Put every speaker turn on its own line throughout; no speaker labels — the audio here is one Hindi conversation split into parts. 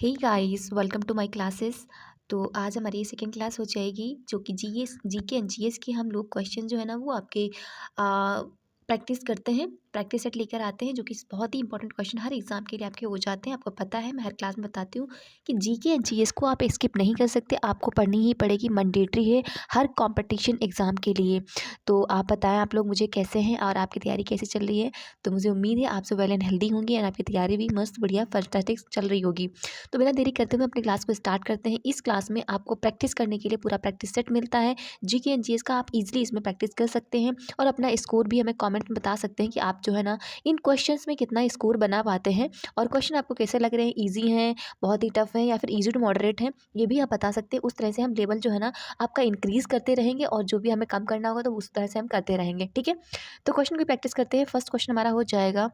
Hey guys, welcome to my classes. तो आज हमारी ये सेकंड क्लास हो जाएगी जो कि जीके एंड जीएस की हम लोग क्वेश्चन जो है ना वो आपके प्रैक्टिस करते हैं। प्रैक्टिस सेट लेकर आते हैं जो कि बहुत ही इंपॉर्टेंट क्वेश्चन हर एग्जाम के लिए आपके हो जाते हैं। आपको पता है, मैं हर क्लास में बताती हूँ कि जीके एंड जीएस को आप स्किप नहीं कर सकते, आपको पढ़नी ही पड़ेगी, मैंडेटरी है हर कॉम्पिटिशन एग्जाम के लिए। तो आप बताएं आप लोग मुझे कैसे हैं और आपकी तैयारी कैसे चल रही है। तो मुझे उम्मीद है आप सब वेल एंड हेल्दी होंगे और आपकी तैयारी भी मस्त बढ़िया फंटास्टिक चल रही होगी। तो बिना देरी करते हुए अपनी क्लास को स्टार्ट करते हैं। इस क्लास में आपको प्रैक्टिस करने के लिए पूरा प्रैक्टिस सेट मिलता है। जीके एंड जीएस का आप इजीली इसमें प्रैक्टिस कर सकते हैं और अपना स्कोर भी हमें कमेंट में बता सकते हैं कि आप जो है ना इन क्वेश्चंस में कितना स्कोर बना पाते हैं और क्वेश्चन आपको कैसे लग रहे हैं, ईजी हैं, बहुत ही टफ है या फिर ईजी टू मॉडरेट है, ये भी आप बता सकते हैं। उस तरह से हम लेवल जो है ना आपका इंक्रीज करते रहेंगे और जो भी हमें कम करना होगा तो उस तरह से हम करते रहेंगे। ठीक है, तो क्वेश्चन की प्रैक्टिस करते हैं। फर्स्ट क्वेश्चन हमारा हो जाएगा,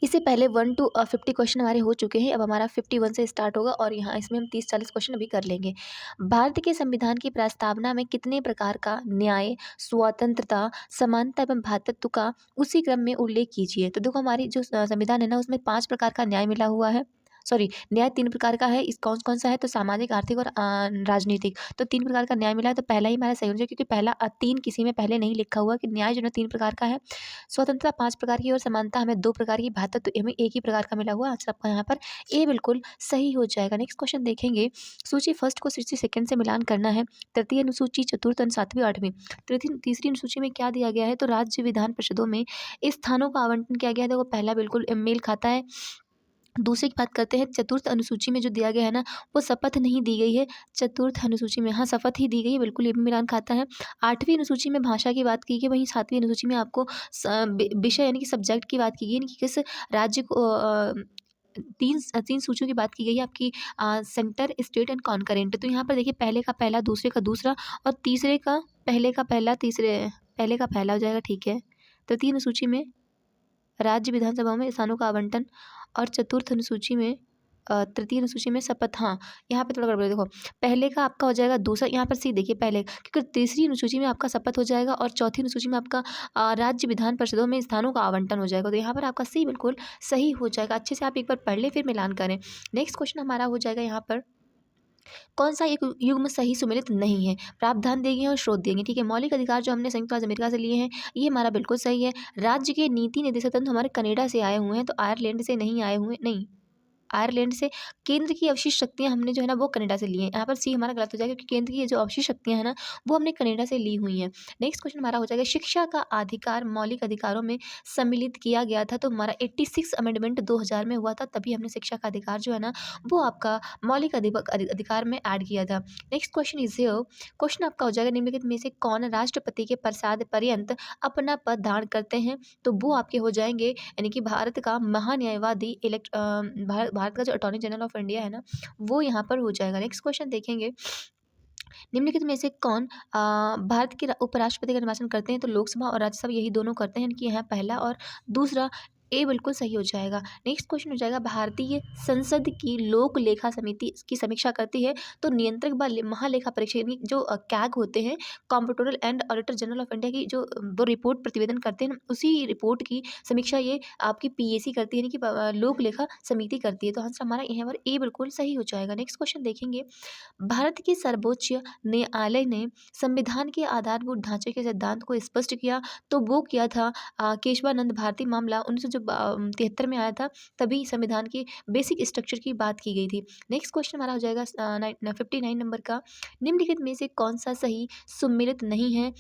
इससे पहले 1 to 50 क्वेश्चन हमारे हो चुके हैं। अब हमारा 51 से स्टार्ट होगा और यहाँ इसमें हम 30-40 क्वेश्चन अभी कर लेंगे। भारत के संविधान की प्रस्तावना में कितने प्रकार का न्याय, स्वतंत्रता, समानता एवं भ्रातृत्व का उसी क्रम में उल्लेख कीजिए। तो देखो, हमारी जो संविधान है ना उसमें 5 प्रकार का न्याय मिला हुआ है। सॉरी, न्याय 3 प्रकार का है। इस कौन कौन सा है? तो सामाजिक, आर्थिक और राजनीतिक। तो 3 प्रकार का न्याय मिला है, तो पहला ही हमारा सही हो जाएगा क्योंकि पहला 3 किसी में पहले नहीं लिखा हुआ कि न्याय जो है 3 प्रकार का है, स्वतंत्रता 5 प्रकार की और समानता हमें 2 प्रकार की, भ्रातृत्व हमें 1 ही प्रकार का मिला हुआ। आंसर आपका यहाँ पर ए बिल्कुल सही हो जाएगा। नेक्स्ट क्वेश्चन देखेंगे, सूची फर्स्ट को सूची सेकंड से मिलान करना है। तृतीय अनुसूची, चतुर्थ, 7वीं, 8वीं। तीसरी अनुसूची में क्या दिया गया है? तो राज्य विधान परिषदों में स्थानों का आवंटन किया गया है। देखो, पहला बिल्कुल मेल खाता है। दूसरे की बात करते हैं, चतुर्थ अनुसूची में जो दिया गया है ना वो शपथ नहीं दी गई है। चतुर्थ अनुसूची में हाँ शपथ ही दी गई है, बिल्कुल ये भी मिलान खाता है। 8वीं अनुसूची में भाषा की बात की गई, वहीं 7वीं अनुसूची में आपको विषय यानी कि सब्जेक्ट की बात की गई, यानी कि किस राज्य को तीन तीन सूचियों की बात की गई है आपकी, सेंटर, स्टेट एंड कॉन्करेंट। तो यहाँ पर देखिए, पहले का पहला, दूसरे का दूसरा और तीसरे का पहले का पहला, तीसरे पहले का पहला हो जाएगा। ठीक है, तृतीय अनुसूची में राज्य विधानसभाओं में स्थानों का आवंटन और चतुर्थ अनुसूची में तृतीय अनुसूची में शपथ। हाँ, यहाँ पे थोड़ा गड़बड़ है। देखो, पहले का आपका हो जाएगा दूसरा, यहाँ पर सी देखिए पहले, क्योंकि तीसरी अनुसूची में आपका शपथ हो जाएगा और चौथी अनुसूची में आपका राज्य विधान परिषदों में स्थानों का आवंटन हो जाएगा। तो यहाँ पर आपका सी बिल्कुल सही हो जाएगा। अच्छे से आप एक बार पढ़ लें फिर मिलान करें। नेक्स्ट क्वेश्चन हमारा हो जाएगा यहाँ पर, कौन सा एक युग्म सही सुमेलित नहीं है? प्रावधान दिए गए हैं और स्रोत दिए गए हैं। ठीक है, मौलिक अधिकार जो हमने संयुक्त राज्य अमेरिका से लिए हैं ये हमारा बिल्कुल सही है। राज्य के नीति निर्देशक तंत्र हमारे कनाडा से आए हुए हैं, तो आयरलैंड से नहीं आए हुए, नहीं, आयरलैंड से। केंद्र की अवशिष्ट शक्तियाँ हमने जो है ना वो कनाडा से ली हैं। यहाँ पर सी हमारा गलत हो जाएगा क्योंकि केंद्र की ये जो अवशिष्ट शक्तियाँ हैं ना वो हमने कनाडा से ली हुई हैं। नेक्स्ट क्वेश्चन हमारा हो जाएगा, शिक्षा का अधिकार मौलिक अधिकारों में सम्मिलित किया गया था। तो हमारा 86 अमेंडमेंट 2000 में हुआ था, तभी हमने शिक्षा का अधिकार जो है ना वो आपका मौलिक अधिकार में ऐड किया था। नेक्स्ट क्वेश्चन इज क्वेश्चन आपका हो जाएगा, निम्नलिखित में से कौन राष्ट्रपति के प्रसाद पर्यंत अपना पद धारण करते हैं? तो वो आपके हो जाएंगे, यानी कि भारत का महान्यायवादी भारत का जो अटॉर्नी जनरल ऑफ इंडिया है ना वो यहाँ पर हो जाएगा। नेक्स्ट क्वेश्चन देखेंगे, निम्नलिखित में से कौन भारत के उपराष्ट्रपति का निर्वाचन करते हैं? तो लोकसभा और राज्यसभा यही दोनों करते हैं, यानी कि यहाँ पहला और दूसरा ए बिल्कुल सही हो जाएगा। नेक्स्ट क्वेश्चन हो जाएगा, भारतीय संसद की लोक लेखा समिति की समीक्षा करती है। तो नियंत्रक व महालेखा परीक्षक यानी जो कैग होते हैं, कॉम्पिट्रोलर and auditor general of India की जो वो रिपोर्ट प्रतिवेदन करते हैं, उसी रिपोर्ट की समीक्षा ये आपकी पीएसी करती है, यानी कि लोक लेखा समिति करती है। तो आंसर हमारा यहाँ पर ए बिल्कुल सही हो जाएगा। नेक्स्ट क्वेश्चन देखेंगे, भारत के सर्वोच्च न्यायालय ने संविधान के आधारभूत ढांचे के सिद्धांत को स्पष्ट किया। तो वो किया था केशवानंद भारती मामला 1973 में आया था, तभी संविधान की बेसिक स्ट्रक्चर की बात की गई थी। नेक्स्ट क्वेश्चन हमारा हो जाएगा 59 नंबर का, निम्नलिखित में से कौन सा सही सुमेलित नहीं है?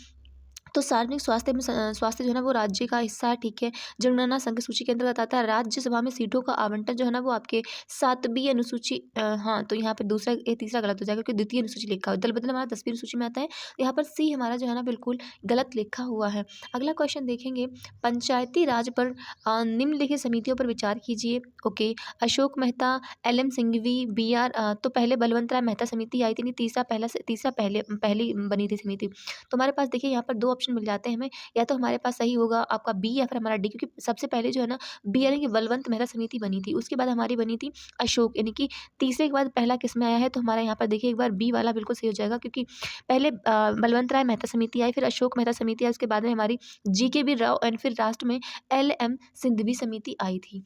तो सार्वजनिक स्वास्थ्य में स्वास्थ्य जो है ना वो राज्य का हिस्सा है। ठीक है, जनगणना संघ सूची के अंतर्गत आता है। राज्यसभा में सीटों का आवंटन जो है ना वो आपके 7वीं अनुसूची, हाँ, तो यहाँ पर दूसरा तीसरा गलत हो जाएगा क्योंकि द्वितीय अनुसूची लिखा हुआ है। दल बदल हमारा 10वीं अनुसूची में आता है, तो यहाँ पर सी हमारा जो है ना बिल्कुल गलत लिखा हुआ है। अगला क्वेश्चन देखेंगे, पंचायती राज पर निम्नलिखित समितियों पर विचार कीजिए। Okay, Ashok Mehta, LM Singhvi, BR, तो पहले बलवंत राय मेहता समिति आई थी, नहीं, तीसरा पहली बनी थी समिति। तो हमारे पास देखिए यहाँ पर 2 ऑप्शन मिल जाते हैं हमें, या तो हमारे पास सही होगा आपका बी या फिर हमारा डी, क्योंकि सबसे पहले जो है ना बी यानी कि बलवंत मेहता समिति बनी थी, उसके बाद हमारी बनी थी अशोक, यानी कि तीसरे के बाद पहला किस में आया है? तो हमारा यहाँ पर देखिए एक बार बी वाला बिल्कुल सही हो जाएगा, क्योंकि पहले बलवंत राय मेहता समिति आई, फिर अशोक मेहता समिति आई, उसके बाद में हमारी GK बी राव एंड फिर लास्ट में LM सिंघवी समिति आई थी।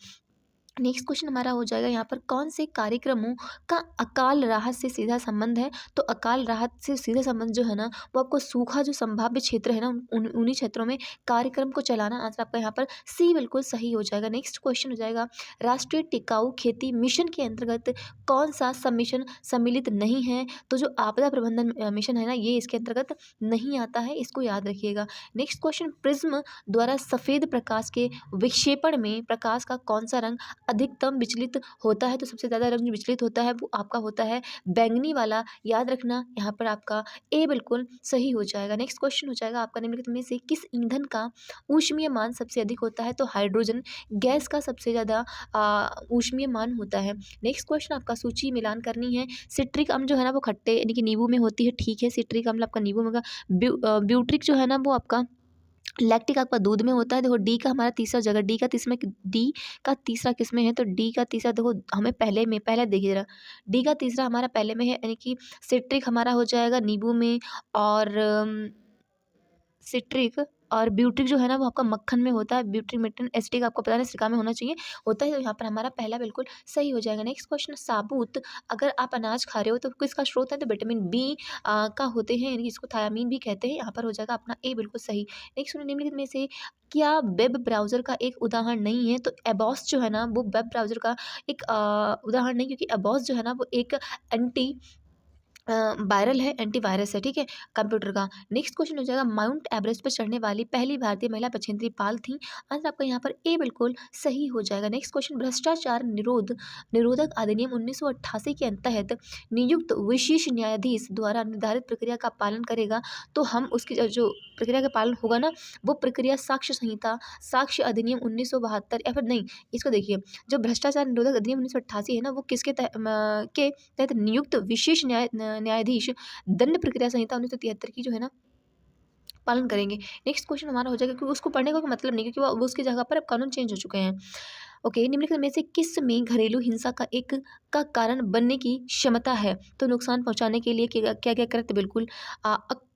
नेक्स्ट क्वेश्चन हमारा हो जाएगा यहाँ पर, कौन से कार्यक्रमों का अकाल राहत से सीधा संबंध है? तो अकाल राहत से सीधा संबंध जो है ना, वो आपको सूखा जो संभाव्य क्षेत्र है ना, उन्हीं क्षेत्रों में कार्यक्रम को चलाना। आंसर आपका यहाँ पर सी बिल्कुल सही हो जाएगा। नेक्स्ट क्वेश्चन हो जाएगा, राष्ट्रीय टिकाऊ खेती मिशन के अंतर्गत कौन सा सबमिशन सम्मिलित नहीं है? तो जो आपदा प्रबंधन मिशन है ना, ये इसके अंतर्गत नहीं आता है, इसको याद रखिएगा। नेक्स्ट क्वेश्चन, प्रिज्म द्वारा सफ़ेद प्रकाश के विक्षेपण में प्रकाश का कौन सा रंग अधिकतम विचलित होता है? तो सबसे ज़्यादा रंग जो विचलित होता है वो आपका होता है बैंगनी वाला, याद रखना। यहाँ पर आपका ए बिल्कुल सही हो जाएगा। नेक्स्ट क्वेश्चन हो जाएगा आपका, निम्नलिखित में से किस ईंधन का ऊष्मीय मान सबसे अधिक होता है? तो हाइड्रोजन गैस का सबसे ज़्यादा ऊष्मीय मान होता है। नेक्स्ट क्वेश्चन आपका सूची मिलान करनी है। सिट्रिक अम्ल जो है ना वो खट्टे यानी कि नींबू में होती है, ठीक है। सिट्रिक अम्ल आपका नींबू में होगा। ब्यूट्रिक जो है ना वो आपका लैक्टिक आपका दूध में होता है। देखो डी का हमारा तीसरा जगह, डी का तीसरा किस में है? तो डी का तीसरा देखो हमें पहले देखिए ज़रा, डी का तीसरा हमारा पहले में है, यानी कि सिट्रिक हमारा हो जाएगा नींबू में, और सिट्रिक और ब्यूट्रिक जो है ना वो आपका मक्खन में होता है। ब्यूट्रिक मेटन एसिटिक आपको पता नहीं सिरका में होना चाहिए, होता है। तो यहाँ पर हमारा पहला बिल्कुल सही हो जाएगा। नेक्स्ट क्वेश्चन, साबुत अगर आप अनाज खा रहे हो तो किसका स्रोत है? तो विटामिन बी का होते हैं, यानी कि इसको थायामीन भी कहते हैं। यहाँ पर हो जाएगा अपना ए बिल्कुल सही। नेक्स्ट निम्नलिखित में से क्या वेब ब्राउज़र का एक उदाहरण नहीं है? तो एबॉस जो है ना वो वेब ब्राउज़र का एक उदाहरण नहीं, क्योंकि एबॉस जो है ना वो एक एंटी वायरल है, एंटीवायरस है, ठीक है, कंप्यूटर का। नेक्स्ट क्वेश्चन हो जाएगा, माउंट एवरेस्ट पर चढ़ने वाली पहली भारतीय महिला बछेंद्री पाल थी। आंसर आपका यहाँ पर ए बिल्कुल सही हो जाएगा। नेक्स्ट क्वेश्चन, भ्रष्टाचार निरोधक अधिनियम 1988 के तहत नियुक्त विशेष न्यायाधीश द्वारा निर्धारित प्रक्रिया का पालन करेगा। तो हम उसकी जो प्रक्रिया का पालन होगा ना, वो प्रक्रिया साक्ष्य संहिता, साक्ष्य अधिनियम 1972, या फिर नहीं, इसको देखिए, जो भ्रष्टाचार निरोधक अधिनियम 1988 है ना, वो किसके के तहत नियुक्त विशेष न्यायाधीश दंड प्रक्रिया संहिता 1973 की जो है ना पालन करेंगे। नेक्स्ट क्वेश्चन हमारा हो जाएगा, क्योंकि उसको पढ़ने का कोई मतलब नहीं, क्योंकि वो उसकी जगह पर अब कानून चेंज हो चुके हैं। ओके, निम्नलिखित में से किस में घरेलू हिंसा का कारण बनने की क्षमता है? तो नुकसान पहुंचाने के लिए क्या क्या क्या कृत्य, बिल्कुल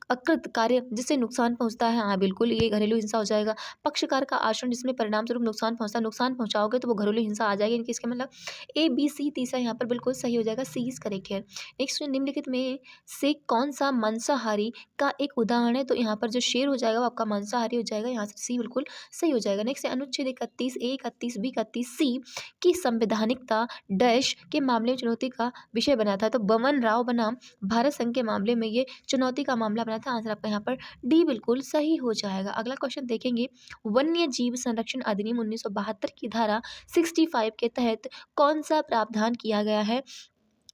अकृत कार्य जिससे नुकसान पहुंचता है, हाँ बिल्कुल ये घरेलू हिंसा हो जाएगा। पक्षकार का आचरण जिसमें परिणाम स्वरूप नुकसान पहुंचता है, नुकसान पहुंचाओगे तो वो घरेलू हिंसा आ जाएगी। इनकी इसका मतलब ए बी सी तीसरा यहाँ पर बिल्कुल सही हो जाएगा, सी इज करेक्ट है। नेक्स्ट, निम्नलिखित में से कौन सा मांसाहारी का एक उदाहरण है? तो यहाँ पर जो शेर हो जाएगा वो आपका मांसाहारी हो जाएगा, यहाँ से सी बिल्कुल सही हो जाएगा। नेक्स्ट, अनुच्छेद 31A, 31B, 31C की संवैधानिकता डैश के मामले में चुनौती का विषय बना था। तो बमन राव बनाम भारत संघ के मामले में ये चुनौती का मामला बना था। आंसर आपका यहाँ पर डी बिल्कुल सही हो जाएगा। अगला क्वेश्चन देखेंगे, वन्य जीव संरक्षण अधिनियम 1972 की धारा 65 के तहत कौन सा प्रावधान किया गया है?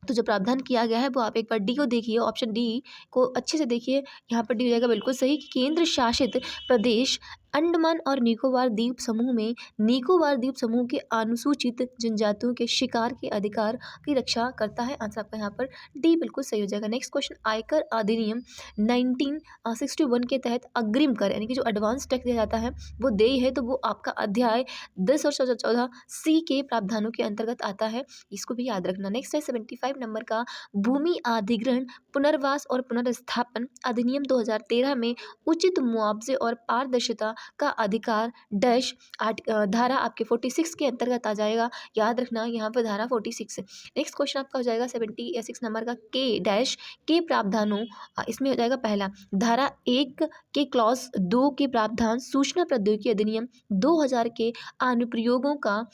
तो जो प्रावधान किया गया है वो आप एक बार डी को देखिए, ऑप्शन डी को अच्छे से देखिए। यहाँ पर डी हो जाएगा बिल्कुल सही, कि केंद्र शासित प्रदेश अंडमान और निकोबार द्वीप समूह में निकोबार द्वीप समूह के अनुसूचित जनजातियों के शिकार के अधिकार की रक्षा करता है। आंसर आपका यहाँ पर डी बिल्कुल सही हो जाएगा। नेक्स्ट क्वेश्चन, आयकर अधिनियम 1961 के तहत अग्रिम कर यानी कि जो एडवांस टैक्स दिया जाता है वो देय है, तो वो आपका अध्याय 10 और 14 सी के प्रावधानों के अंतर्गत आता है, इसको भी याद रखना। नेक्स्ट है 75 नंबर का, भूमि अधिग्रहण पुनर्वास और पुनर्स्थापन अधिनियम 2013 में उचित मुआवजे और पारदर्शिता का अधिकार डैश धारा आपके 46 के अंतर्गत आ जाएगा, याद रखना यहाँ पर धारा 46। नेक्स्ट क्वेश्चन आपका हो जाएगा 76 नंबर का, के डैश के प्रावधानों इसमें हो जाएगा पहला, धारा 1 के क्लॉज 2 के प्रावधान सूचना प्रौद्योगिकी अधिनियम 2000 के अनुप्रयोगों का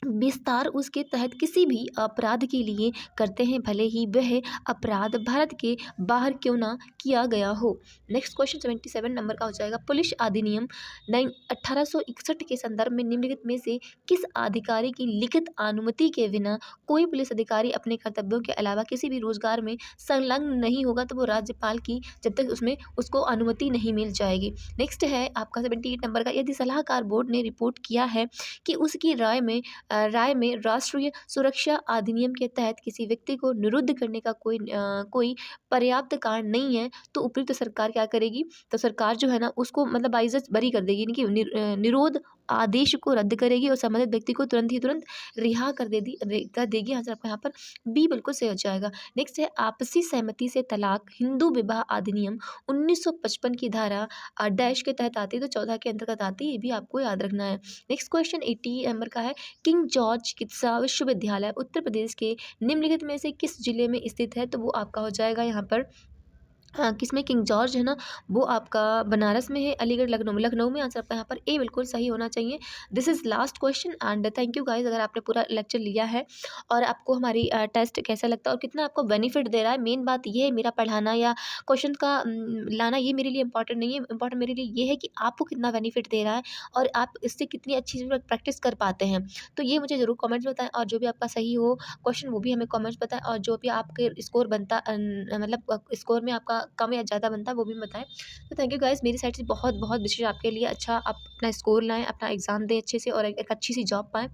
विस्तार उसके तहत किसी भी अपराध के लिए करते हैं, भले ही वह अपराध भारत के बाहर क्यों ना किया गया हो। नेक्स्ट क्वेश्चन 77 नंबर का हो जाएगा, पुलिस अधिनियम 1861 के संदर्भ में निम्नलिखित में से किस अधिकारी की लिखित अनुमति के बिना कोई पुलिस अधिकारी अपने कर्तव्यों के अलावा किसी भी रोजगार में संलग्न नहीं होगा? तो वो राज्यपाल की जब तक उसमें उसको अनुमति नहीं मिल जाएगी। नेक्स्ट है आपका 78 नंबर का, यदि सलाहकार बोर्ड ने रिपोर्ट किया है कि उसकी राय में राष्ट्रीय सुरक्षा अधिनियम के तहत किसी व्यक्ति को निरुद्ध करने का कोई पर्याप्त कारण नहीं है, तो उपयुक्त सरकार क्या करेगी? तो सरकार जो है ना उसको मतलब बाइज्जत बरी कर देगी, यानी कि निरोध आदेश को रद्द करेगी और संबंधित व्यक्ति को तुरंत रिहा कर देगी। आंसर आपका यहाँ पर बी बिल्कुल सही हो जाएगा। नेक्स्ट है आपसी सहमति से तलाक हिंदू विवाह अधिनियम 1955 की धारा डैश के तहत आती है, तो 14 के अंतर्गत आती है, ये भी आपको याद रखना है। नेक्स्ट क्वेश्चन 80 नंबर का है, किंग जॉर्ज चिकित्सा विश्वविद्यालय उत्तर प्रदेश के निम्नलिखित में से किस जिले में स्थित है, तो वो आपका हो जाएगा यहाँ पर किसमें, किंग जॉर्ज है ना, वो आपका बनारस में है, अलीगढ़ लखनऊ में। आंसर आपका यहाँ पर ए बिल्कुल सही होना चाहिए। This is last question and thank you guys, अगर आपने पूरा लेक्चर लिया है और आपको हमारी टेस्ट कैसा लगता है और कितना आपको बेनिफिट दे रहा है। मेन बात ये है, मेरा पढ़ाना या क्वेश्चन का लाना ये मेरे लिए इंपॉर्टेंट नहीं है, इंपॉर्टेंट मेरे लिए ये है कि आपको कितना बेनिफिट दे रहा है और आप इससे कितनी अच्छी प्रैक्टिस कर पाते हैं। तो ये मुझे ज़रूर कमेंट्स बताएं और जो भी आपका सही हो क्वेश्चन वो भी हमें कमेंट्स बताएं, और जो भी आपके स्कोर बनता मतलब स्कोर में आपका कम या ज़्यादा बनता है वो भी बताएं। तो थैंक यू गाइस, मेरी साइड से बहुत बहुत विशेष आपके लिए। अच्छा, आप अपना स्कोर लाएं, अपना एग्जाम दें अच्छे से और एक अच्छी सी जॉब पाएं।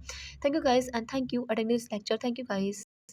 Thank you guys and thank you attending this lecture. Thank you guys.